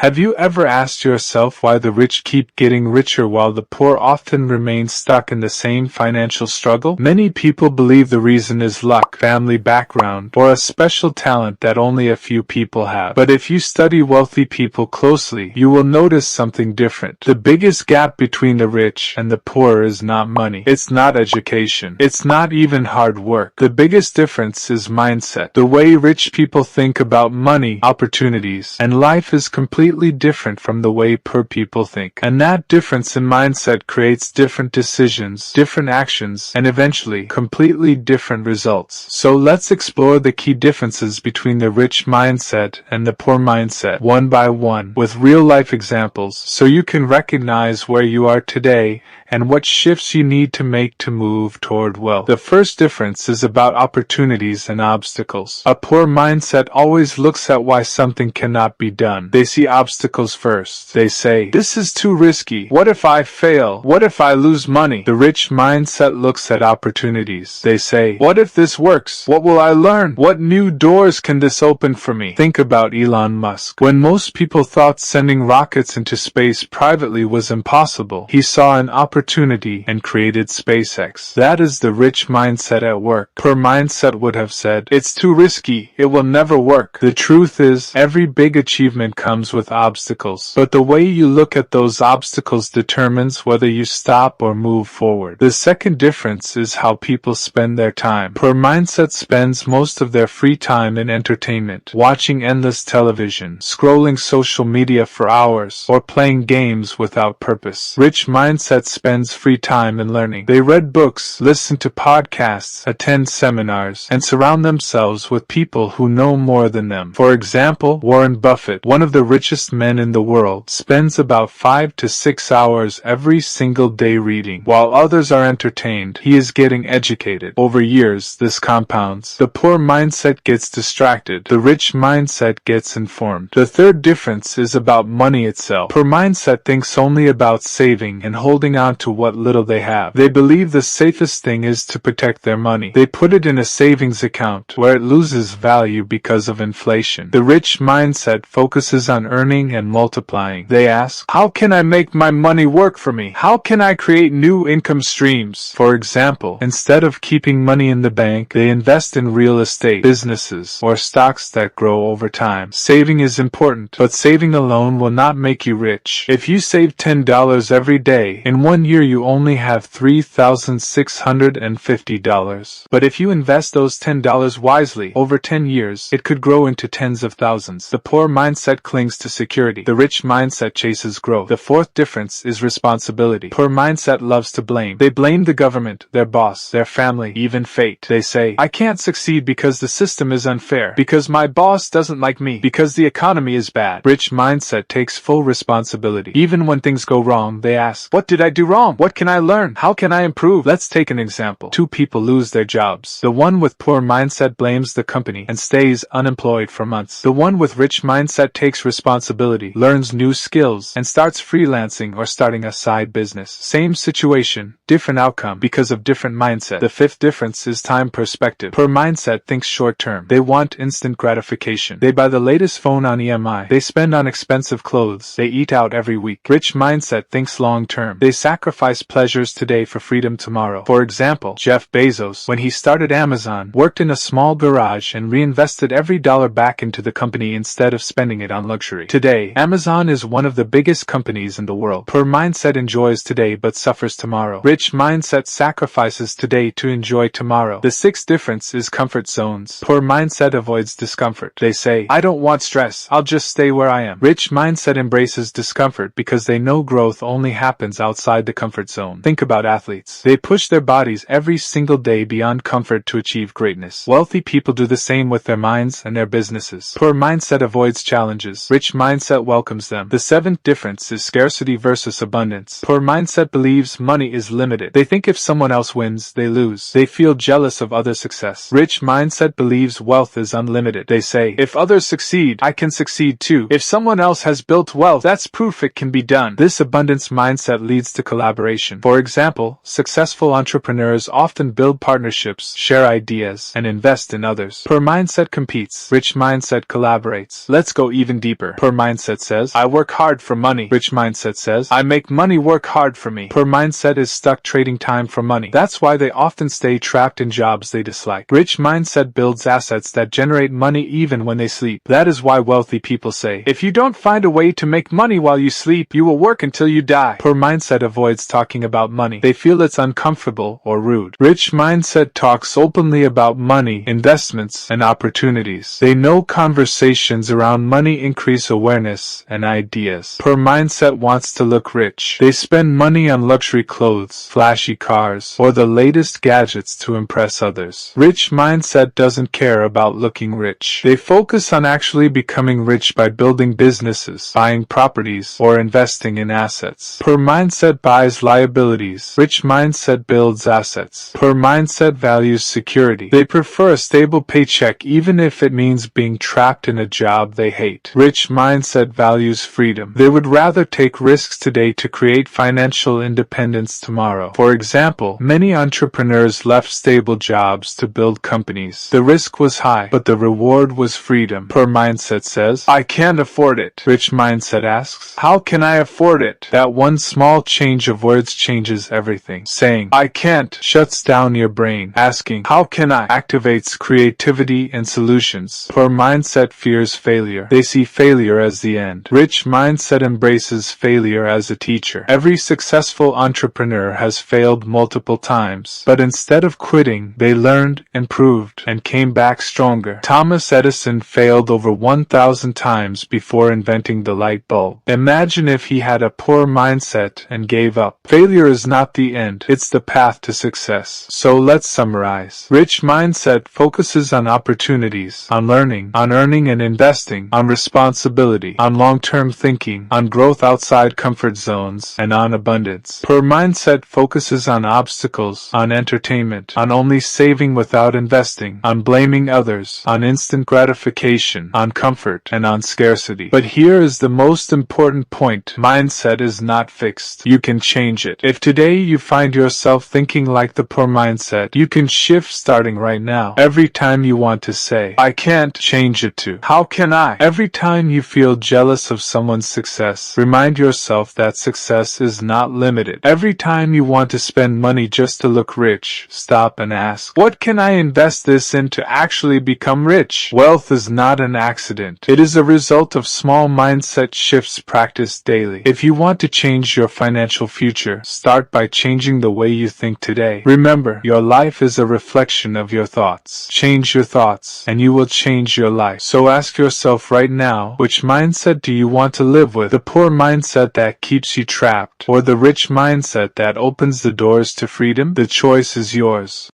Have you ever asked yourself why the rich keep getting richer while the poor often remain stuck in the same financial struggle? Many people believe the reason is luck, family background, or a special talent that only a few people have. But if you study wealthy people closely, you will notice something different. The biggest gap between the rich and the poor is not money. It's not education. It's not even hard work. The biggest difference is mindset. The way rich people think about money, opportunities, and life is completely different from the way poor people think. And that difference in mindset creates different decisions, different actions, and eventually completely different results. So let's explore the key differences between the rich mindset and the poor mindset one by one with real-life examples so you can recognize where you are today and what shifts you need to make to move toward wealth. The first difference is about opportunities and obstacles. A poor mindset always looks at why something cannot be done. They see obstacles first. They say, "This is too risky. What if I fail? What if I lose money?" The rich mindset looks at opportunities. They say, "What if this works? What will I learn? What new doors can this open for me?" Think about Elon Musk. When most people thought sending rockets into space privately was impossible, he saw an opportunity and created SpaceX. That is the rich mindset at work. Poor mindset would have said, "It's too risky. It will never work." The truth is, every big achievement comes with obstacles. But the way you look at those obstacles determines whether you stop or move forward. The second difference is how people spend their time. Poor mindset spends most of their free time in entertainment, watching endless television, scrolling social media for hours, or playing games without purpose. Rich mindset spends free time in learning. They read books, listen to podcasts, attend seminars, and surround themselves with people who know more than them. For example, Warren Buffett, one of the richest men in the world, spends about 5 to 6 hours every single day reading. While others are entertained, he is getting educated. Over years, this compounds. The poor mindset gets distracted. The rich mindset gets informed. The third difference is about money itself. Poor mindset thinks only about saving and holding on to what little they have. They believe the safest thing is to protect their money. They put it in a savings account where it loses value because of inflation. The rich mindset focuses on earning and multiplying. They ask, "How can I make my money work for me? How can I create new income streams?" For example, instead of keeping money in the bank, they invest in real estate, businesses, or stocks that grow over time. Saving is important, but saving alone will not make you rich. If you save $10 every day, in 1 year you only have $3,650. But if you invest those $10 wisely, over 10 years, it could grow into tens of thousands. The poor mindset clings to security. The rich mindset chases growth. The fourth difference is responsibility. Poor mindset loves to blame. They blame the government, their boss, their family, even fate. They say, "I can't succeed because the system is unfair, because my boss doesn't like me, because the economy is bad." Rich mindset takes full responsibility. Even when things go wrong, they ask, "What did I do wrong? What can I learn? How can I improve?" Let's take an example. Two people lose their jobs. The one with poor mindset blames the company and stays unemployed for months. The one with rich mindset takes responsibility, learns new skills, and starts freelancing or starting a side business. Same situation, different outcome because of different mindset. The fifth difference is time perspective. Poor mindset thinks short term. They want instant gratification. They buy the latest phone on EMI. They spend on expensive clothes. They eat out every week. Rich mindset thinks long term. They sacrifice pleasures today for freedom tomorrow. For example, Jeff Bezos, when he started Amazon, worked in a small garage and reinvested every dollar back into the company instead of spending it on luxury. Today, Amazon is one of the biggest companies in the world. Poor mindset enjoys today but suffers tomorrow. Rich mindset sacrifices today to enjoy tomorrow. The sixth difference is comfort zones. Poor mindset avoids discomfort. They say, "I don't want stress. I'll just stay where I am." Rich mindset embraces discomfort because they know growth only happens outside the comfort zone. Think about athletes. They push their bodies every single day beyond comfort to achieve greatness. Wealthy people do the same with their minds and their businesses. Poor mindset avoids challenges. Rich mindset welcomes them. The seventh difference is scarcity versus abundance. Poor mindset believes money is limited. They think if someone else wins, they lose. They feel jealous of other success. Rich mindset believes wealth is unlimited. They say, "If others succeed, I can succeed too. If someone else has built wealth, that's proof it can be done." This abundance mindset leads to collaboration. For example, successful entrepreneurs often build partnerships, share ideas, and invest in others. Poor mindset competes. Rich mindset collaborates. Let's go even deeper. Poor mindset says, I work hard for money. Rich mindset says, I make money work hard for me. Poor mindset is stuck trading time for money. That's why they often stay trapped in jobs they dislike. Rich mindset builds assets that generate money even when they sleep. That is why wealthy people say, if you don't find a way to make money while you sleep, you will work until you die. Poor mindset avoids talking about money. They feel it's uncomfortable or rude. Rich mindset talks openly about money, investments, and opportunities. They know conversations around money increase awareness and ideas. Poor mindset wants to look rich. They spend money on luxury clothes, flashy cars, or the latest gadgets to impress others. Rich mindset doesn't care about looking rich. They focus on actually becoming rich by building businesses, buying properties, or investing in assets. Poor mindset buys liabilities. Rich mindset builds assets. Poor mindset values security. They prefer a stable paycheck even if it means being trapped in a job they hate. Rich mindset values freedom. They would rather take risks today to create financial independence tomorrow. For example, many entrepreneurs left stable jobs to build companies. The risk was high, but the reward was freedom. Poor mindset says, I can't afford it. Rich mindset asks, how can I afford it? That one small change of words changes everything. Saying, I can't, shuts down your brain. Asking, how can I, activates creativity and solutions. Poor mindset fears failure. They see failure as the end. Rich mindset embraces failure as a teacher. Every successful entrepreneur has failed multiple times, but instead of quitting, they learned, improved, and came back stronger. Thomas Edison failed over 1,000 times before inventing the light bulb. Imagine if he had a poor mindset and gave up. Failure is not the end, it's the path to success. So let's summarize. Rich mindset focuses on opportunities, on learning, on earning and investing, on responsibility, on long-term thinking, on growth outside comfort zones, and on abundance. Poor mindset focuses on obstacles, on entertainment, on only saving without investing, on blaming others, on instant gratification, on comfort, and on scarcity. But here is the most important point. Mindset is not fixed. You can change it. If today you find yourself thinking like the poor mindset, you can shift starting right now. Every time you want to say, I can't, change it to, how can I? Every time you feel jealous of someone's success, remind yourself that success is not limited. Every time you want to spend money just to look rich, stop and ask, what can I invest this in to actually become rich? Wealth is not an accident. It is a result of small mindset shifts practiced daily. If you want to change your financial future, start by changing the way you think today. Remember, your life is a reflection of your thoughts. Change your thoughts, and you will change your life. So ask yourself right now, which mindset do you want to live with? The poor mindset that keeps you trapped, or the rich mindset that opens the doors to freedom? The choice is yours.